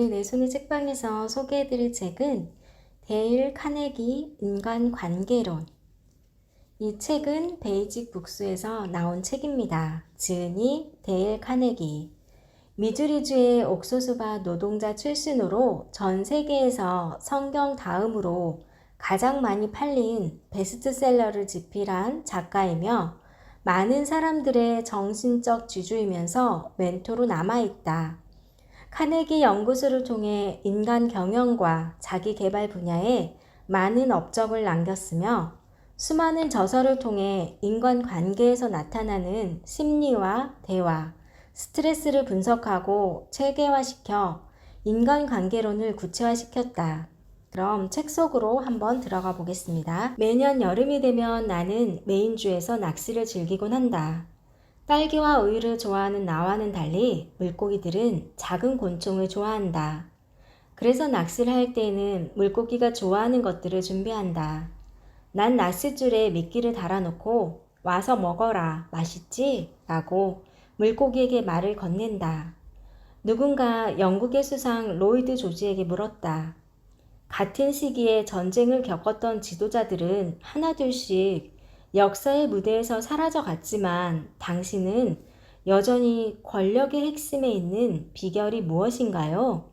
오늘 내 손의 책방에서 소개해드릴 책은 데일 카네기 인간관계론. 이 책은 베이직 북스에서 나온 책입니다. 지은이 데일 카네기. 미주리주의 옥수수밭 노동자 출신으로 전 세계에서 성경 다음으로 가장 많이 팔린 베스트셀러를 집필한 작가이며 많은 사람들의 정신적 지주이면서 멘토로 남아있다. 카네기 연구소를 통해 인간 경영과 자기 개발 분야에 많은 업적을 남겼으며 수많은 저서를 통해 인간 관계에서 나타나는 심리와 대화, 스트레스를 분석하고 체계화시켜 인간 관계론을 구체화시켰다. 그럼 책 속으로 한번 들어가 보겠습니다. 매년 여름이 되면 나는 메인주에서 낚시를 즐기곤 한다. 딸기와 우유를 좋아하는 나와는 달리 물고기들은 작은 곤충을 좋아한다. 그래서 낚시를 할 때에는 물고기가 좋아하는 것들을 준비한다. 난 낚싯줄에 미끼를 달아놓고 와서 먹어라, 맛있지? 라고 물고기에게 말을 건넨다. 누군가 영국의 수상 로이드 조지에게 물었다. 같은 시기에 전쟁을 겪었던 지도자들은 하나둘씩 역사의 무대에서 사라져 갔지만 당신은 여전히 권력의 핵심에 있는 비결이 무엇인가요?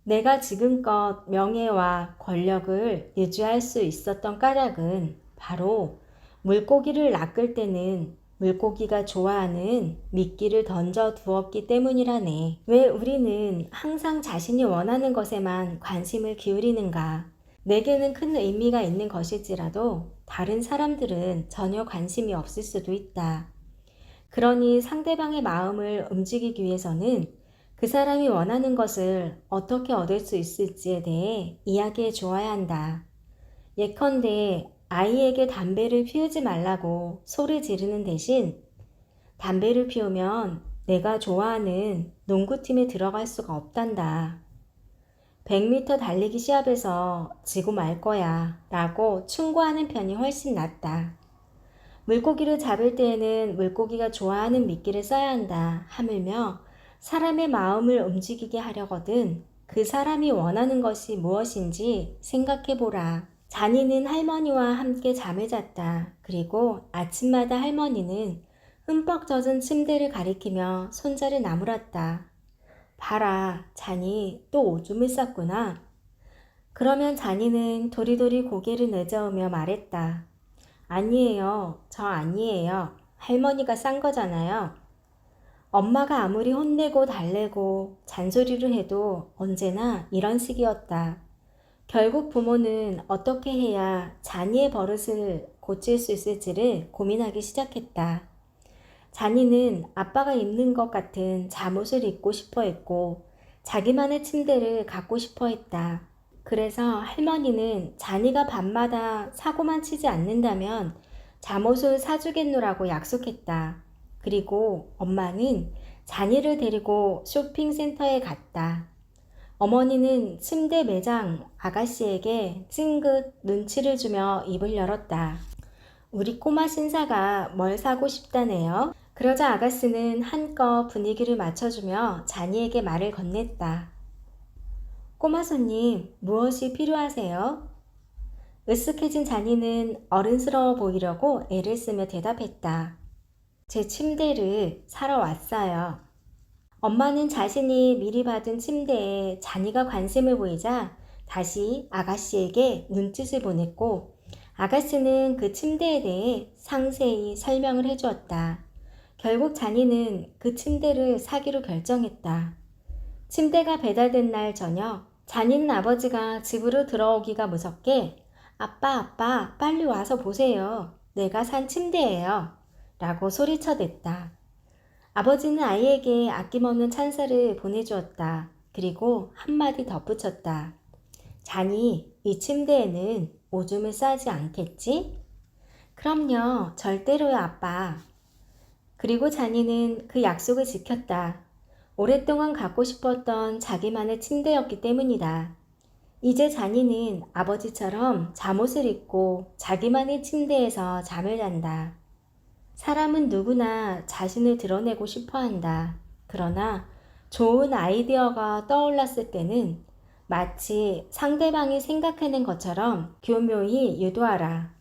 내가 지금껏 명예와 권력을 유지할 수 있었던 까닭은 바로 물고기를 낚을 때는 물고기가 좋아하는 미끼를 던져 두었기 때문이라네. 왜 우리는 항상 자신이 원하는 것에만 관심을 기울이는가? 내게는 큰 의미가 있는 것일지라도 다른 사람들은 전혀 관심이 없을 수도 있다. 그러니 상대방의 마음을 움직이기 위해서는 그 사람이 원하는 것을 어떻게 얻을 수 있을지에 대해 이야기해 주어야 한다. 예컨대 아이에게 담배를 피우지 말라고 소리 지르는 대신 담배를 피우면 내가 좋아하는 농구팀에 들어갈 수가 없단다. 100m 달리기 시합에서 지고 말 거야 라고 충고하는 편이 훨씬 낫다. 물고기를 잡을 때에는 물고기가 좋아하는 미끼를 써야 한다. 하물며 사람의 마음을 움직이게 하려거든 그 사람이 원하는 것이 무엇인지 생각해보라. 자니는 할머니와 함께 잠을 잤다. 그리고 아침마다 할머니는 흠뻑 젖은 침대를 가리키며 손자를 나무랐다. 봐라, 자니 또 오줌을 쌌구나. 그러면 자니는 도리도리 고개를 내저으며 말했다. 아니에요, 저 아니에요. 할머니가 싼 거잖아요. 엄마가 아무리 혼내고 달래고 잔소리를 해도 언제나 이런 식이었다. 결국 부모는 어떻게 해야 자니의 버릇을 고칠 수 있을지를 고민하기 시작했다. 자니는 아빠가 입는 것 같은 잠옷을 입고 싶어 했고 자기만의 침대를 갖고 싶어 했다. 그래서 할머니는 자니가 밤마다 사고만 치지 않는다면 잠옷을 사주겠노라고 약속했다. 그리고 엄마는 자니를 데리고 쇼핑센터에 갔다. 어머니는 침대 매장 아가씨에게 찡긋 눈치를 주며 입을 열었다. 우리 꼬마 신사가 뭘 사고 싶다네요. 그러자 아가씨는 한껏 분위기를 맞춰주며 자니에게 말을 건넸다. 꼬마 손님, 무엇이 필요하세요? 으쓱해진 자니는 어른스러워 보이려고 애를 쓰며 대답했다. 제 침대를 사러 왔어요. 엄마는 자신이 미리 받은 침대에 자니가 관심을 보이자 다시 아가씨에게 눈짓을 보냈고 아가씨는 그 침대에 대해 상세히 설명을 해주었다. 결국 자니는 그 침대를 사기로 결정했다. 침대가 배달된 날 저녁, 자니는 아버지가 집으로 들어오기가 무섭게 아빠, 빨리 와서 보세요. 내가 산 침대예요. 라고 소리쳐댔다. 아버지는 아이에게 아낌없는 찬사를 보내주었다. 그리고 한마디 덧붙였다. 자니, 이 침대에는 오줌을 싸지 않겠지? 그럼요, 절대로요, 아빠. 그리고 자니는 그 약속을 지켰다. 오랫동안 갖고 싶었던 자기만의 침대였기 때문이다. 이제 자니는 아버지처럼 잠옷을 입고 자기만의 침대에서 잠을 잔다. 사람은 누구나 자신을 드러내고 싶어 한다. 그러나 좋은 아이디어가 떠올랐을 때는 마치 상대방이 생각해낸 것처럼 교묘히 유도하라.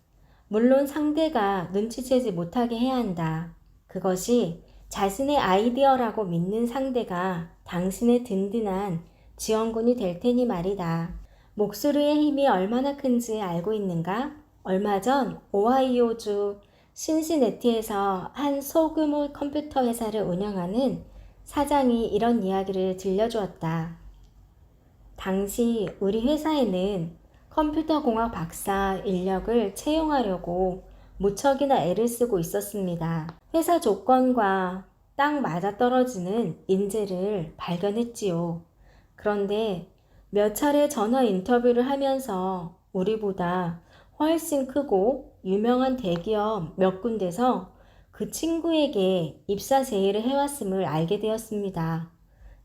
물론 상대가 눈치채지 못하게 해야 한다. 그것이 자신의 아이디어라고 믿는 상대가 당신의 든든한 지원군이 될 테니 말이다. 목소리의 힘이 얼마나 큰지 알고 있는가? 얼마 전 오하이오주 신시내티에서 한 소규모 컴퓨터 회사를 운영하는 사장이 이런 이야기를 들려주었다. 당시 우리 회사에는 컴퓨터 공학 박사 인력을 채용하려고 무척이나 애를 쓰고 있었습니다. 회사 조건과 딱 맞아떨어지는 인재를 발견했지요. 그런데 몇 차례 전화 인터뷰를 하면서 우리보다 훨씬 크고 유명한 대기업 몇 군데서 그 친구에게 입사 제의를 해왔음을 알게 되었습니다.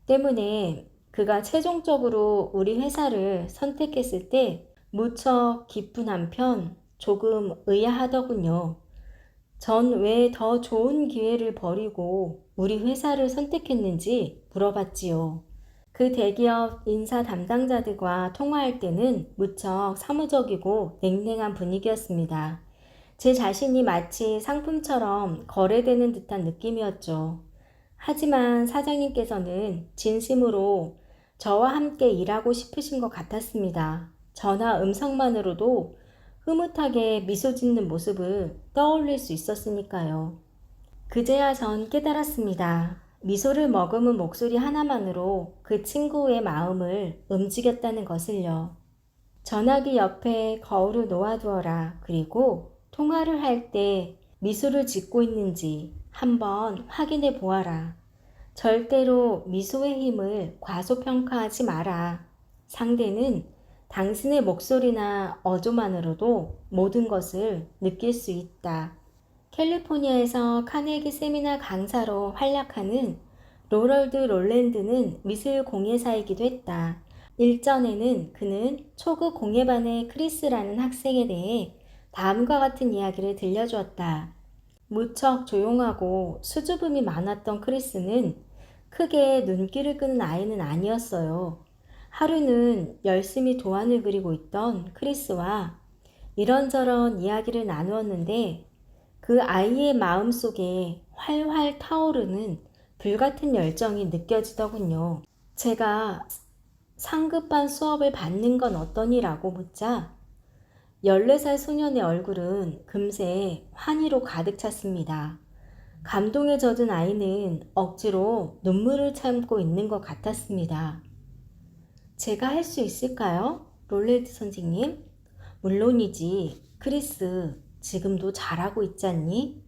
때문에 그가 최종적으로 우리 회사를 선택했을 때 무척 기쁜 한편 조금 의아하더군요. 전 왜 더 좋은 기회를 버리고 우리 회사를 선택했는지 물어봤지요. 그 대기업 인사 담당자들과 통화할 때는 무척 사무적이고 냉랭한 분위기였습니다. 제 자신이 마치 상품처럼 거래되는 듯한 느낌이었죠. 하지만 사장님께서는 진심으로 저와 함께 일하고 싶으신 것 같았습니다. 전화 음성만으로도 흐뭇하게 미소 짓는 모습을 떠올릴 수 있었으니까요. 그제야 전 깨달았습니다. 미소를 머금은 목소리 하나만으로 그 친구의 마음을 움직였다는 것을요. 전화기 옆에 거울을 놓아두어라. 그리고 통화를 할 때 미소를 짓고 있는지 한번 확인해 보아라. 절대로 미소의 힘을 과소평가하지 마라. 상대는 당신의 목소리나 어조만으로도 모든 것을 느낄 수 있다. 캘리포니아에서 카네기 세미나 강사로 활약하는 로럴드 롤랜드는 미술 공예사이기도 했다. 일전에는 그는 초급 공예반의 크리스라는 학생에 대해 다음과 같은 이야기를 들려주었다. 무척 조용하고 수줍음이 많았던 크리스는 크게 눈길을 끄는 아이는 아니었어요. 하루는 열심히 도안을 그리고 있던 크리스와 이런저런 이야기를 나누었는데 그 아이의 마음속에 활활 타오르는 불같은 열정이 느껴지더군요. 제가 상급반 수업을 받는 건 어떠니라고 묻자 14살 소년의 얼굴은 금세 환희로 가득 찼습니다. 감동에 젖은 아이는 억지로 눈물을 참고 있는 것 같았습니다. 제가 할 수 있을까요? 롤레드 선생님? 물론이지. 크리스, 지금도 잘하고 있잖니?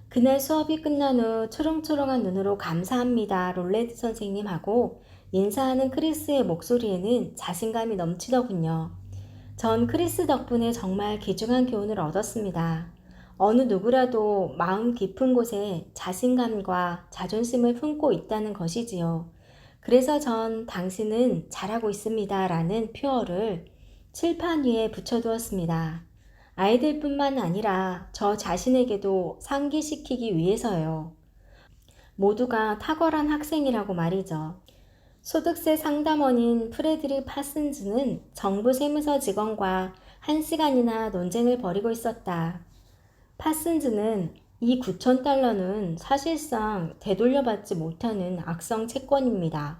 그날 수업이 끝난 후 초롱초롱한 눈으로 감사합니다. 롤레드 선생님 하고 인사하는 크리스의 목소리에는 자신감이 넘치더군요. 전 크리스 덕분에 정말 귀중한 교훈을 얻었습니다. 어느 누구라도 마음 깊은 곳에 자신감과 자존심을 품고 있다는 것이지요. 그래서 전 당신은 잘하고 있습니다. 라는 표어를 칠판 위에 붙여두었습니다. 아이들뿐만 아니라 저 자신에게도 상기시키기 위해서요. 모두가 탁월한 학생이라고 말이죠. 소득세 상담원인 프레드릭 파슨즈는 정부 세무서 직원과 1시간이나 논쟁을 벌이고 있었다. 파슨즈는 이 9,000달러는 사실상 되돌려받지 못하는 악성 채권입니다.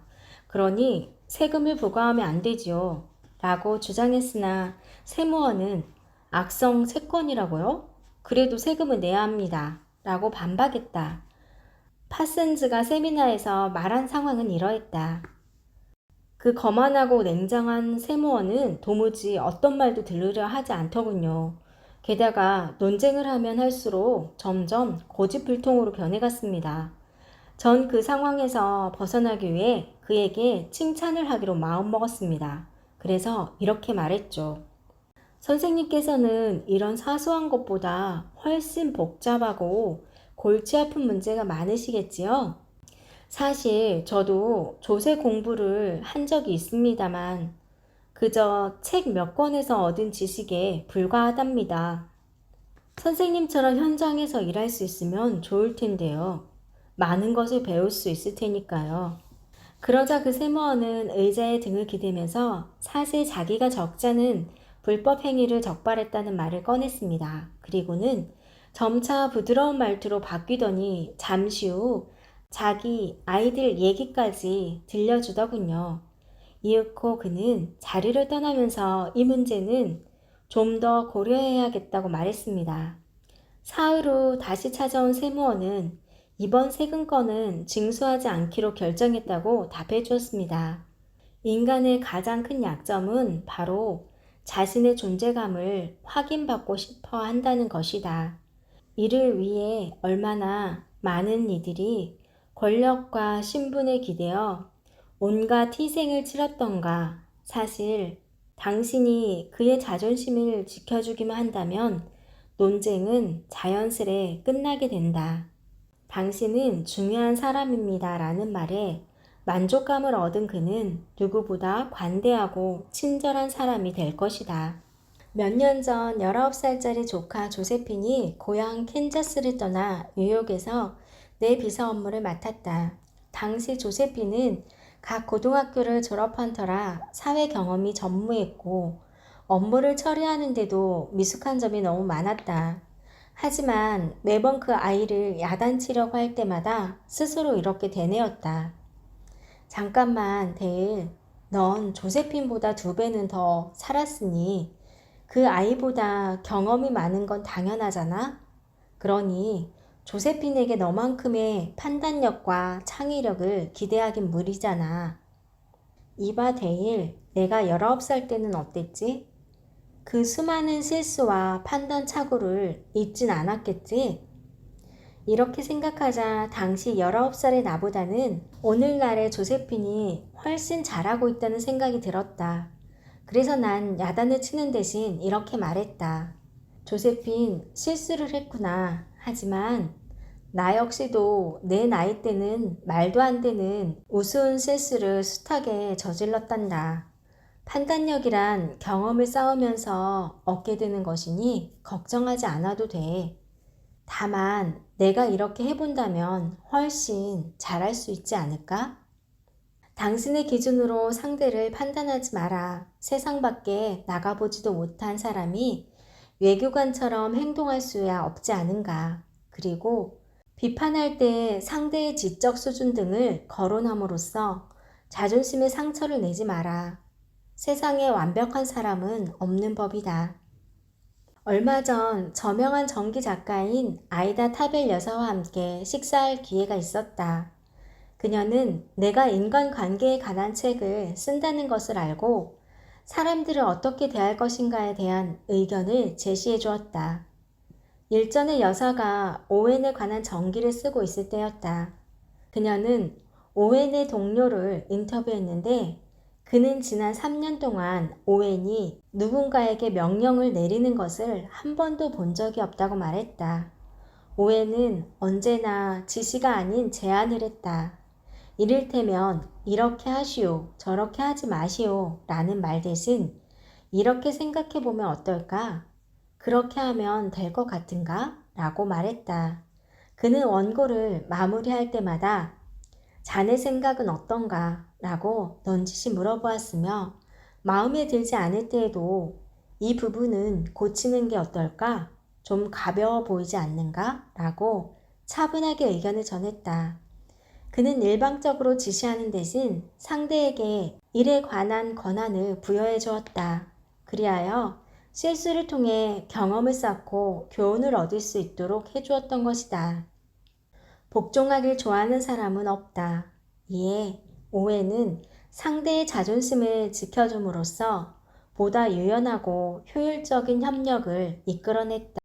그러니 세금을 부과하면 안 되지요. 라고 주장했으나 세무원은 악성 채권이라고요? 그래도 세금을 내야 합니다. 라고 반박했다. 파슨즈가 세미나에서 말한 상황은 이러했다. 그 거만하고 냉정한 세무원은 도무지 어떤 말도 들으려 하지 않더군요. 게다가 논쟁을 하면 할수록 점점 고집불통으로 변해갔습니다. 전 그 상황에서 벗어나기 위해 그에게 칭찬을 하기로 마음먹었습니다. 그래서 이렇게 말했죠. 선생님께서는 이런 사소한 것보다 훨씬 복잡하고 골치 아픈 문제가 많으시겠지요? 사실 저도 조세 공부를 한 적이 있습니다만 그저 책 몇 권에서 얻은 지식에 불과하답니다. 선생님처럼 현장에서 일할 수 있으면 좋을 텐데요. 많은 것을 배울 수 있을 테니까요. 그러자 그 세무원은 의자에 등을 기대면서 사실 자기가 적자는 불법 행위를 적발했다는 말을 꺼냈습니다. 그리고는 점차 부드러운 말투로 바뀌더니 잠시 후 자기 아이들 얘기까지 들려주더군요. 이윽고 그는 자리를 떠나면서 이 문제는 좀 더 고려해야겠다고 말했습니다. 사흘 후 다시 찾아온 세무원은 이번 세금 건은 징수하지 않기로 결정했다고 답해 주었습니다. 인간의 가장 큰 약점은 바로 자신의 존재감을 확인받고 싶어 한다는 것이다. 이를 위해 얼마나 많은 이들이 권력과 신분에 기대어 온갖 희생을 치렀던가. 사실 당신이 그의 자존심을 지켜주기만 한다면 논쟁은 자연스레 끝나게 된다. 당신은 중요한 사람입니다. 라는 말에 만족감을 얻은 그는 누구보다 관대하고 친절한 사람이 될 것이다. 몇 년 전 19살짜리 조카 조세핀이 고향 캔자스를 떠나 뉴욕에서 내 비서 업무를 맡았다. 당시 조세핀은 각 고등학교를 졸업한 터라 사회 경험이 전무했고 업무를 처리하는데도 미숙한 점이 너무 많았다. 하지만 매번 그 아이를 야단치려고 할 때마다 스스로 이렇게 되뇌었다. 잠깐만, 데일. 넌 조세핀보다 2배는 더 살았으니 그 아이보다 경험이 많은 건 당연하잖아? 그러니 조세핀에게 너만큼의 판단력과 창의력을 기대하긴 무리잖아. 이봐, 데일. 내가 19살 때는 어땠지? 그 수많은 실수와 판단 착오를 잊진 않았겠지? 이렇게 생각하자 당시 19살의 나보다는 오늘날의 조세핀이 훨씬 잘하고 있다는 생각이 들었다. 그래서 난 야단을 치는 대신 이렇게 말했다. 조세핀, 실수를 했구나. 하지만 나 역시도 내 나이 때는 말도 안 되는 우스운 실수를 숱하게 저질렀단다. 판단력이란 경험을 쌓으면서 얻게 되는 것이니 걱정하지 않아도 돼. 다만 내가 이렇게 해본다면 훨씬 잘할 수 있지 않을까? 당신의 기준으로 상대를 판단하지 마라. 세상 밖에 나가보지도 못한 사람이 외교관처럼 행동할 수야 없지 않은가. 그리고 비판할 때 상대의 지적 수준 등을 거론함으로써 자존심에 상처를 내지 마라. 세상에 완벽한 사람은 없는 법이다. 얼마 전 저명한 전기 작가인 아이다 타벨 여사와 함께 식사할 기회가 있었다. 그녀는 내가 인간관계에 관한 책을 쓴다는 것을 알고 사람들을 어떻게 대할 것인가에 대한 의견을 제시해 주었다. 일전에 여사가 오웬에 관한 전기를 쓰고 있을 때였다. 그녀는 오웬의 동료를 인터뷰했는데 그는 지난 3년 동안 오웬이 누군가에게 명령을 내리는 것을 한 번도 본 적이 없다고 말했다. 오웬은 언제나 지시가 아닌 제안을 했다. 이를테면 이렇게 하시오, 저렇게 하지 마시오 라는 말 대신 이렇게 생각해 보면 어떨까? 그렇게 하면 될 것 같은가? 라고 말했다. 그는 원고를 마무리할 때마다 자네 생각은 어떤가? 라고 넌지시 물어보았으며 마음에 들지 않을 때에도 이 부분은 고치는 게 어떨까? 좀 가벼워 보이지 않는가? 라고 차분하게 의견을 전했다. 그는 일방적으로 지시하는 대신 상대에게 일에 관한 권한을 부여해 주었다. 그리하여 실수를 통해 경험을 쌓고 교훈을 얻을 수 있도록 해주었던 것이다. 복종하길 좋아하는 사람은 없다. 이에 오해는 상대의 자존심을 지켜줌으로써 보다 유연하고 효율적인 협력을 이끌어냈다.